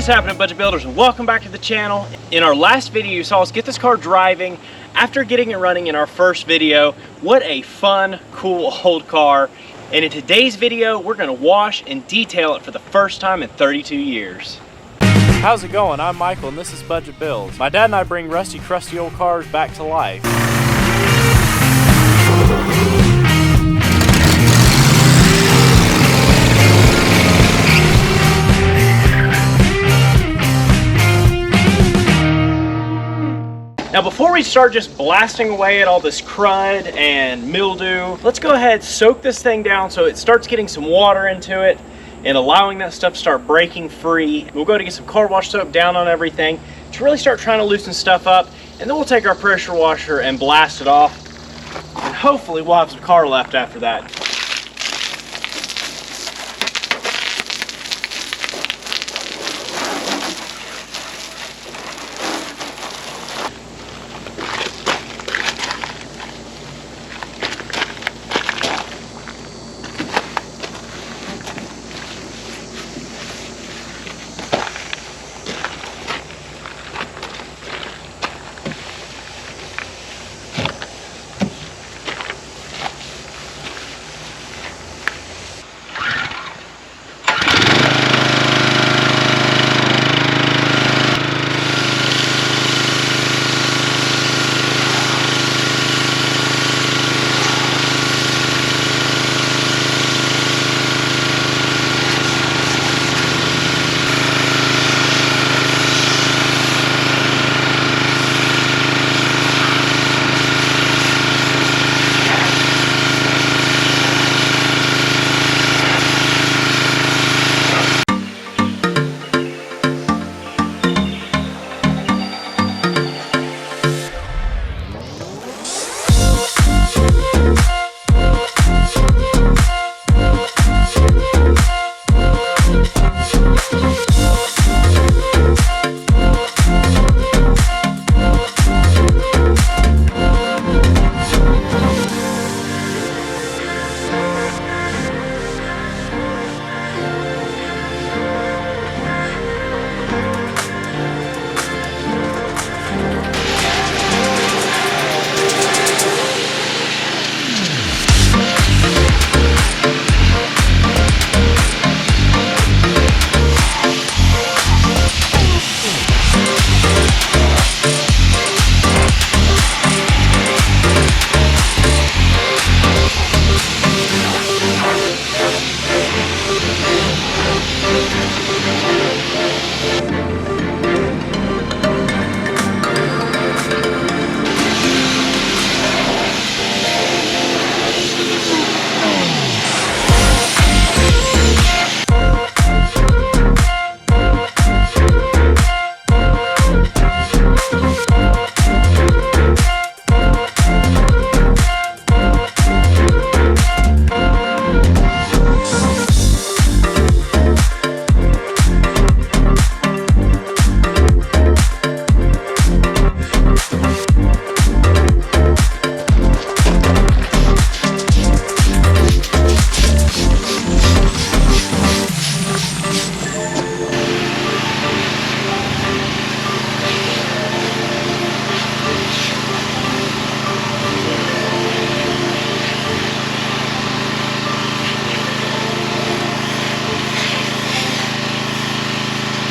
happening, budget builders, and welcome back to the channel. In our last video, you saw us get this car driving after getting it running in our first video. What a fun, cool old car. And in today's video, we're gonna wash and detail it for the first time in 32 years. How's it going? I'm Michael and this is Budget Builds. My dad and I bring rusty, crusty old cars back to life. Now before we start just blasting away at all this crud and mildew, let's go ahead and soak this thing down so it starts getting some water into it and allowing that stuff to start breaking free. We'll go to get some car wash soap down on everything to really start trying to loosen stuff up, and then we'll take our pressure washer and blast it off, and hopefully we'll have some car left after that.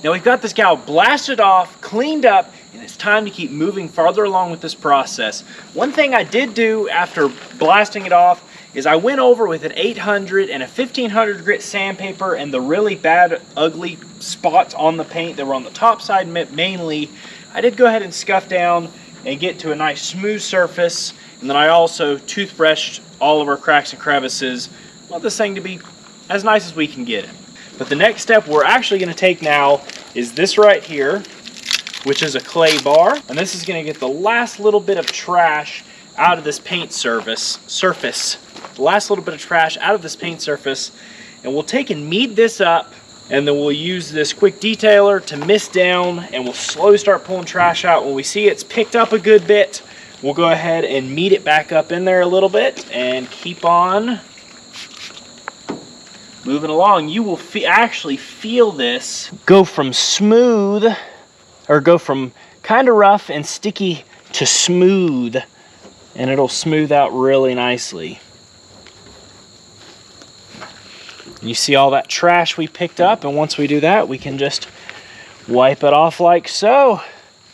Now we've got this gal blasted off, cleaned up, and it's time to keep moving farther along with this process. One thing I did do after blasting it off is I went over with an 800 and a 1500 grit sandpaper, and the really bad, ugly spots on the paint that were on the top side mainly, I did go ahead and scuff down and get to a nice smooth surface. And then I also toothbrushed all of our cracks and crevices. I want this thing to be as nice as we can get it. But the next step we're actually going to take now is this right here, which is a clay bar. And this is going to get the last little bit of trash out of this paint surface. The last little bit of trash out of this paint surface. And we'll take and knead this up, and then we'll use this quick detailer to mist down, and we'll slowly start pulling trash out. When we see it's picked up a good bit, we'll go ahead and knead it back up in there a little bit and keep on moving along, you will actually feel this go from smooth, or go from kind of rough and sticky to smooth, and it'll smooth out really nicely. You see all that trash we picked up, and once we do that, we can just wipe it off like so.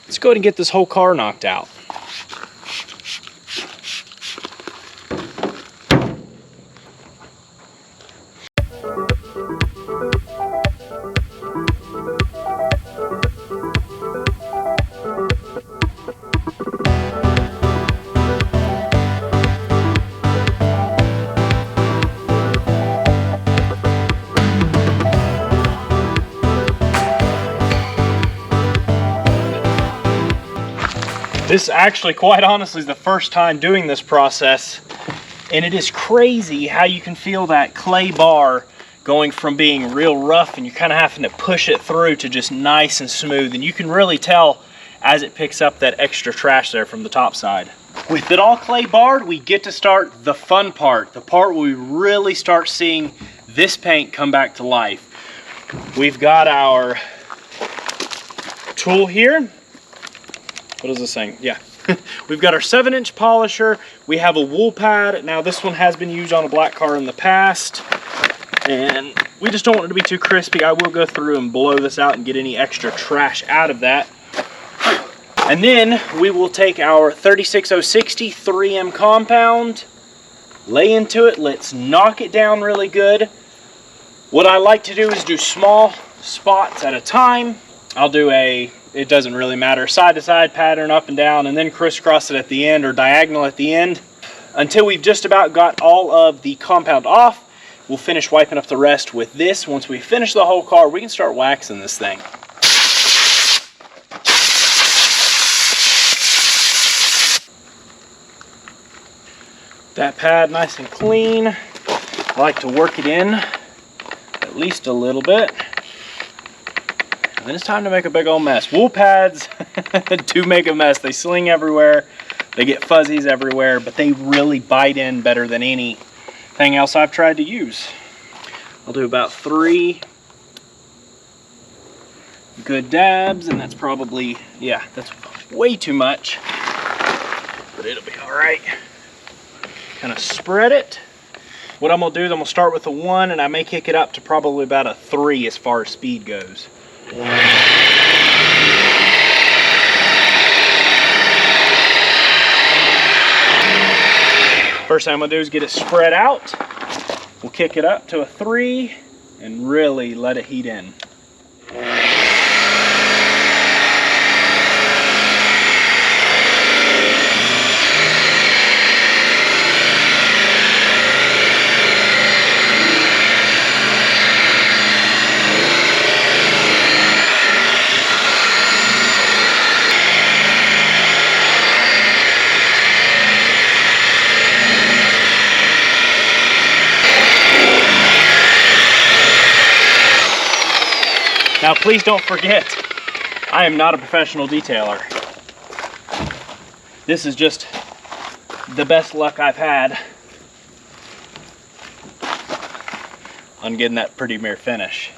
Let's go ahead and get this whole car knocked out. This actually, quite honestly, is the first time doing this process, and it is crazy how you can feel that clay bar going from being real rough and you're kind of having to push it through to just nice and smooth, and you can really tell as it picks up that extra trash there from the top side. With it all clay barred, we get to start the fun part, the part where we really start seeing this paint come back to life. We've got our tool here. What is this saying? Yeah. We've got our 7-inch polisher. We have a wool pad. Now this one has been used on a black car in the past, and we just don't want it to be too crispy. I will go through and blow this out and get any extra trash out of that. And then we will take our 36060 3M compound, lay into it. Let's knock it down really good. What I like to do is do small spots at a time. I'll do it doesn't really matter, side to side pattern, up and down, and then crisscross it at the end, or diagonal at the end, until we've just about got all of the compound off. We'll finish wiping up the rest with this. Once we finish the whole car, we can start waxing this thing. That pad nice and clean. I like to work it in at least a little bit. And then it's time to make a big old mess. Wool pads do make a mess. They sling everywhere. They get fuzzies everywhere, but they really bite in better than anything else I've tried to use. I'll do about 3 good dabs, and that's probably, yeah, that's way too much, but it'll be all right. Kind of spread it. What I'm gonna do is I'm gonna start with a 1, and I may kick it up to probably about a 3 as far as speed goes. First thing I'm gonna do is get it spread out. We'll kick it up to a 3 and really let it heat in. Now please don't forget, I am not a professional detailer. This is just the best luck I've had on getting that pretty mirror finish.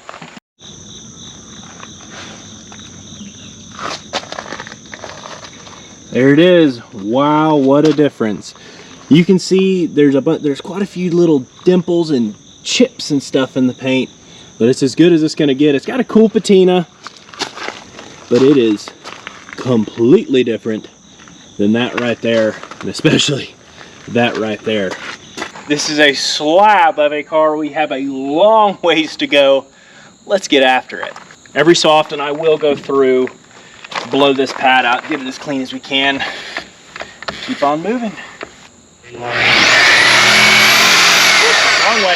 There it is. Wow, what a difference. You can see there's quite a few little dimples and chips and stuff in the paint. But it's as good as it's gonna get. It's got a cool patina, but it is completely different than that right there, and especially that right there. This is a slab of a car. We have a long ways to go. Let's get after it. Every so often I will go through, blow this pad out, get it as clean as we can. Keep on moving. Wrong way.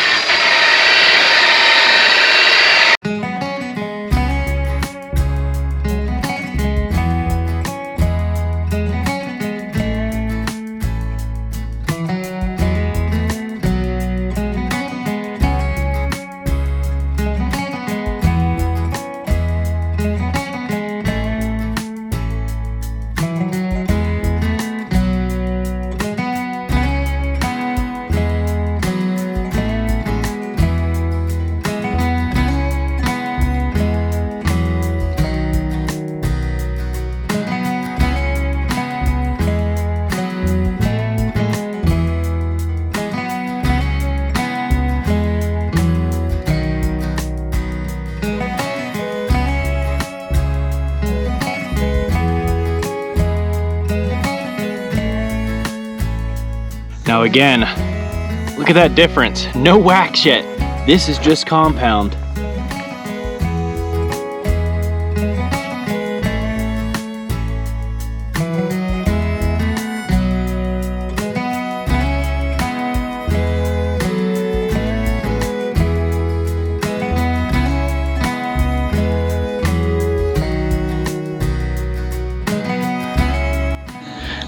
Now again, look at that difference. No wax yet. This is just compound.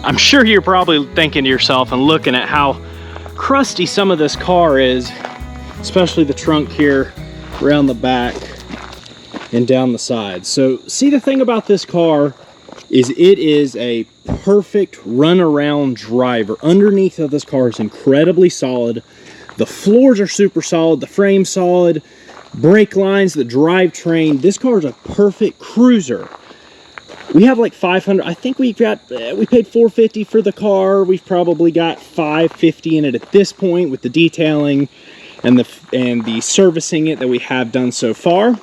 I'm sure you're probably thinking to yourself and looking at how crusty some of this car is, especially the trunk here around the back and down the sides. So see, the thing about this car is it is a perfect runaround driver. Underneath of this car is incredibly solid. The floors are super solid, the frame's solid, brake lines, the drivetrain. This car is a perfect cruiser. We have like 500, I think we paid $450 for the car. We've probably got $550 in it at this point with the detailing and the servicing it that we have done so far.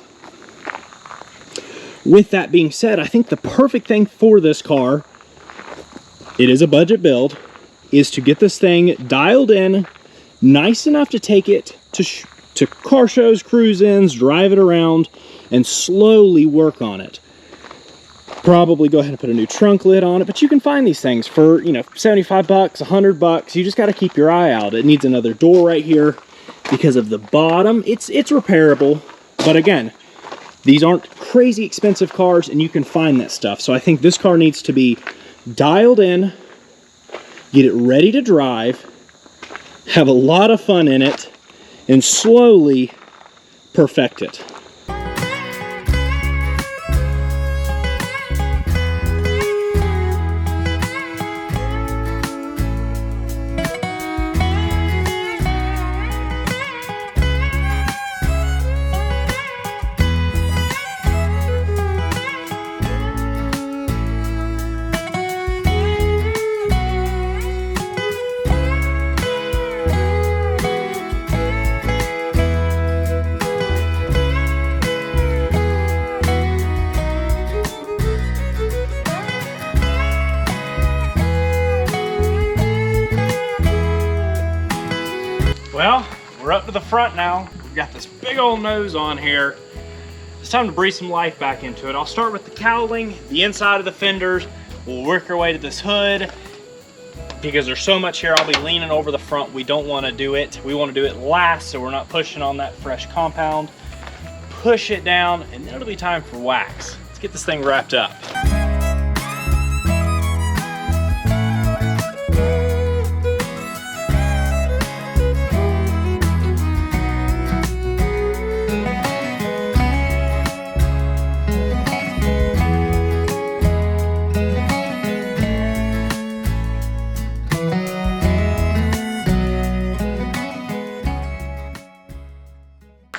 With that being said, I think the perfect thing for this car, it is a budget build, is to get this thing dialed in, nice enough to take it to car shows, cruise-ins, drive it around, and slowly work on it. Probably go ahead and put a new trunk lid on it, but you can find these things for, you know, 75 bucks, 100 bucks. You just got to keep your eye out. It needs another door right here because of the bottom. It's repairable, but again, these aren't crazy expensive cars and you can find that stuff. So I think this car needs to be dialed in, get it ready to drive, have a lot of fun in it, and slowly perfect it. Well, we're up to the front now. We've got this big old nose on here. It's time to breathe some life back into it. I'll start with the cowling, the inside of the fenders. We'll work our way to this hood. Because there's so much here, I'll be leaning over the front. We don't want to do it. We want to do it last so we're not pushing on that fresh compound. Push it down, and then it'll be time for wax. Let's get this thing wrapped up.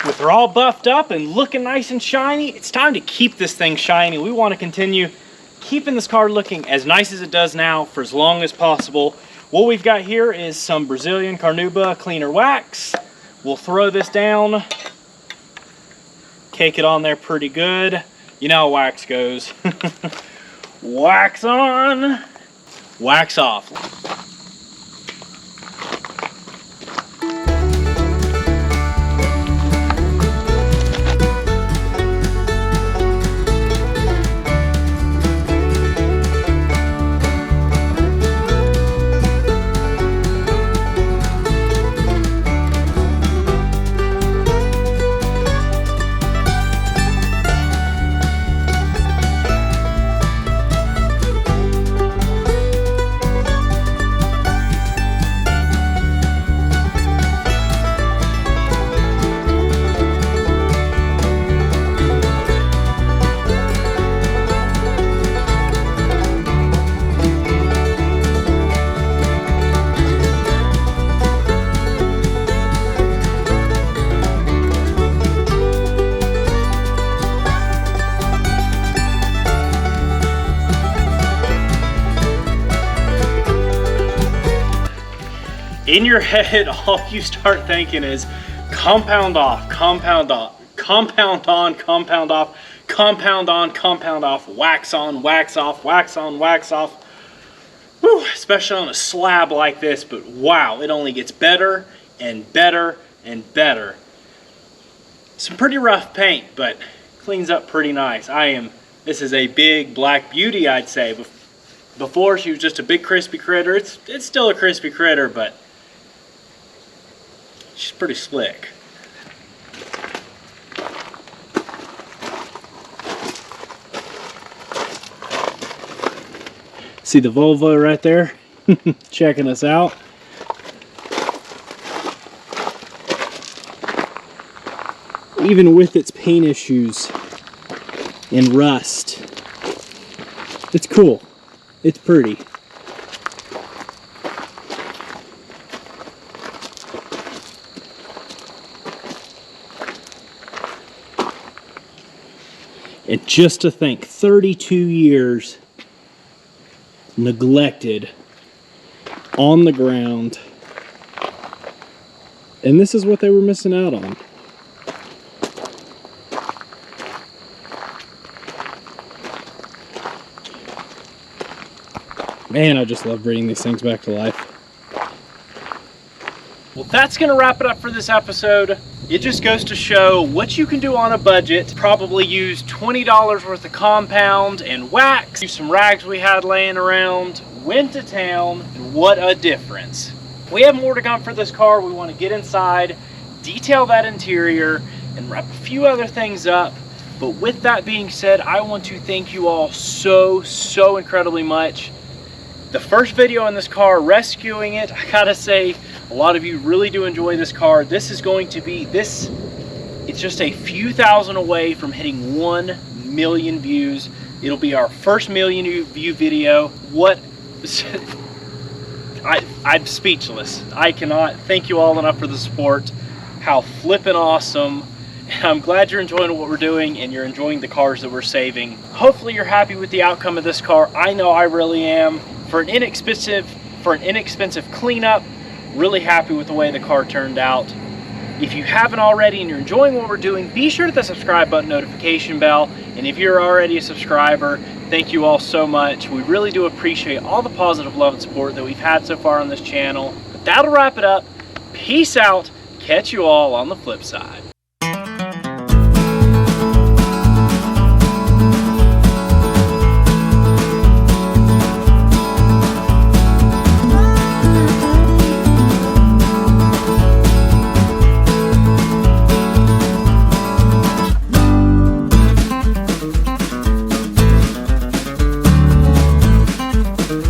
With her all buffed up and looking nice and shiny, it's time to keep this thing shiny. We want to continue keeping this car looking as nice as it does now for as long as possible. What we've got here is some Brazilian Carnauba cleaner wax. We'll throw this down, cake it on there pretty good. You know how wax goes. Wax on, wax off. In your head, all you start thinking is compound off, compound off, compound on, compound off, compound on, compound off, wax on, wax off, wax on, wax off. Whew, especially on a slab like this, but wow, it only gets better and better and better. Some pretty rough paint, but cleans up pretty nice. This is a big black beauty, I'd say. Before she was just a big crispy critter. It's still a crispy critter, but she's pretty slick. See the Volvo right there? Checking us out. Even with its paint issues and rust, it's cool. It's pretty. And just to think, 32 years neglected on the ground, and this is what they were missing out on. Man, I just love bringing these things back to life. Well, that's going to wrap it up for this episode. It just goes to show what you can do on a budget. Probably use $20 worth of compound and wax. Use some rags we had laying around. Went to town, and what a difference. We have more to come for this car. We want to get inside, detail that interior, and wrap a few other things up. But with that being said, I want to thank you all so incredibly much. The first video on this car, rescuing it, I gotta say, a lot of you really do enjoy this car. This is going to be, it's just a few thousand away from hitting 1 million views. It'll be our first million view video. I'm speechless. I cannot thank you all enough for the support. How flippin' awesome. I'm glad you're enjoying what we're doing and you're enjoying the cars that we're saving. Hopefully you're happy with the outcome of this car. I know I really am. For an inexpensive cleanup, really happy with the way the car turned out. If you haven't already and you're enjoying what we're doing, be sure to hit the subscribe button, notification bell, and if you're already a subscriber, thank you all so much. We really do appreciate all the positive love and support that we've had so far on this channel. But that'll wrap it up. Peace out. Catch you all on the flip side.